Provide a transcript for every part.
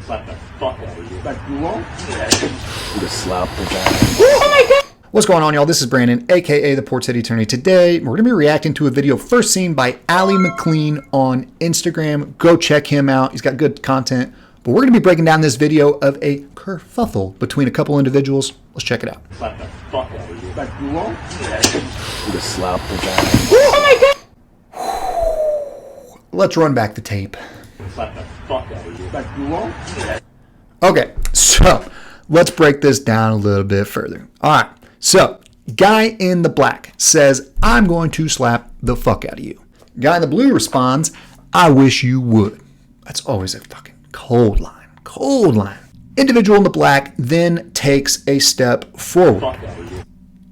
Slap the fuck out of you. Like you won't? Just slap the guy. Oh my God! What's going on, y'all? This is Brandon, aka the Port City Attorney. Today, we're going to be reacting to a video first seen by Ali McLean on Instagram. Go check him out. He's got good content. But we're going to be breaking down this video of a kerfuffle between a couple individuals. Let's check it out. Slap the fuck out of you. Like you won't? Just slap the guy. Oh my God! Let's run back the tape. Slap the fuck out of you. Like you won't? Okay, so let's break this down a little bit further. All right, so guy in the black says, I'm going to slap the fuck out of you. Guy in the blue responds, I wish you would. That's always a fucking cold line. Cold line. Individual in the black then takes a step forward,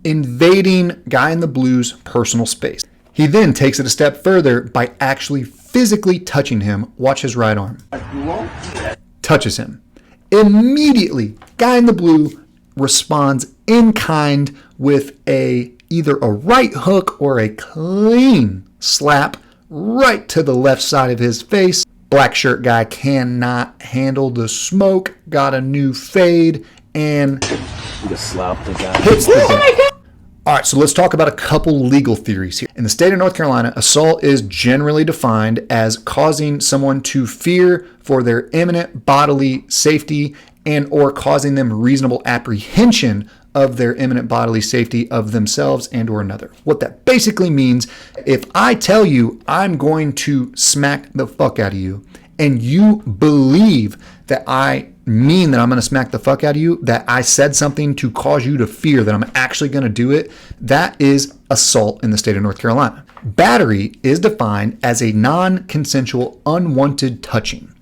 invading guy in the blue's personal space. He then takes it a step further by actually physically touching him. Watch his right arm. Touches him. Immediately, guy in the blue responds in kind with either a right hook or a clean slap right to the left side of his face. Black shirt guy cannot handle the smoke, got a new fade, and Just slap the guy. hits the deck. All right, so let's talk about a couple legal theories here. In the state of North Carolina, assault is generally defined as causing someone to fear for their imminent bodily safety and or causing them reasonable apprehension of their imminent bodily safety of themselves and or another. What that basically means, if I tell you I'm going to smack the fuck out of you and you believe that I mean that I'm going to smack the fuck out of you, that I said something to cause you to fear that I'm actually going to do it, that is assault in the state of North Carolina. Battery is defined as a non-consensual, unwanted touching.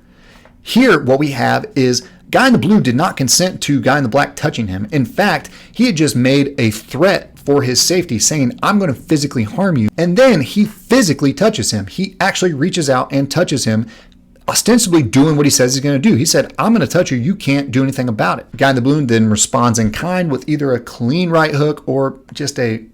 Here, what we have is guy in the blue did not consent to guy in the black touching him. In fact, he had just made a threat for his safety, saying, I'm going to physically harm you. And then he physically touches him. He actually reaches out and touches him, ostensibly doing what he says he's going to do. He said, I'm going to touch you. You can't do anything about it. Guy in the blue then responds in kind with either a clean right hook or just a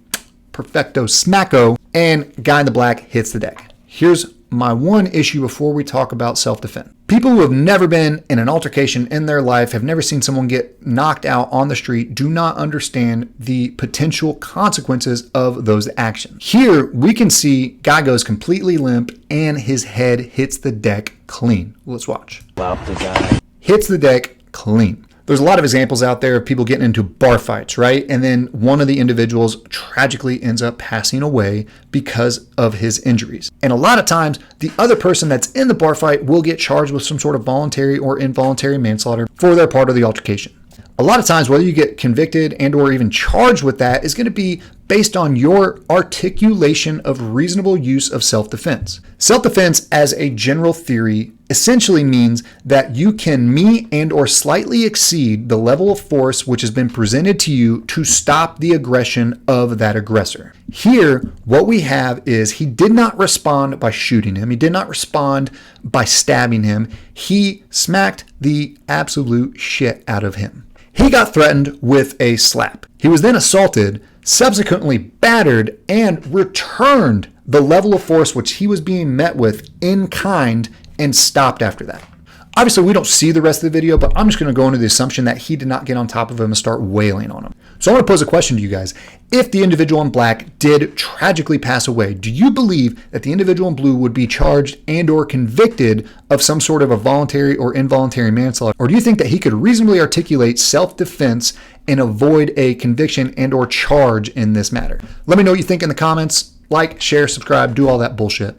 perfecto smacko, and guy in the black hits the deck. Here's my one issue before we talk about self-defense. People who have never been in an altercation in their life, have never seen someone get knocked out on the street, do not understand the potential consequences of those actions. Here, we can see guy goes completely limp and his head hits the deck clean. Let's watch. Slap the guy. Hits the deck clean. There's a lot of examples out there of people getting into bar fights, right? And then one of the individuals tragically ends up passing away because of his injuries. And a lot of times, the other person that's in the bar fight will get charged with some sort of voluntary or involuntary manslaughter for their part of the altercation. A lot of times, whether you get convicted and or even charged with that is going to be based on your articulation of reasonable use of self-defense. Self-defense, as a general theory, essentially means that you can meet and or slightly exceed the level of force which has been presented to you to stop the aggression of that aggressor. Here, what we have is he did not respond by shooting him. He did not respond by stabbing him. He smacked the absolute shit out of him. He got threatened with a slap. He was then assaulted, subsequently battered, and returned the level of force which he was being met with in kind and stopped after that. Obviously, we don't see the rest of the video, but I'm just going to go into the assumption that he did not get on top of him and start wailing on him. So I want to pose a question to you guys. If the individual in black did tragically pass away, do you believe that the individual in blue would be charged and or convicted of some sort of a voluntary or involuntary manslaughter? Or do you think that he could reasonably articulate self-defense and avoid a conviction and or charge in this matter? Let me know what you think in the comments. Like, share, subscribe, do all that bullshit.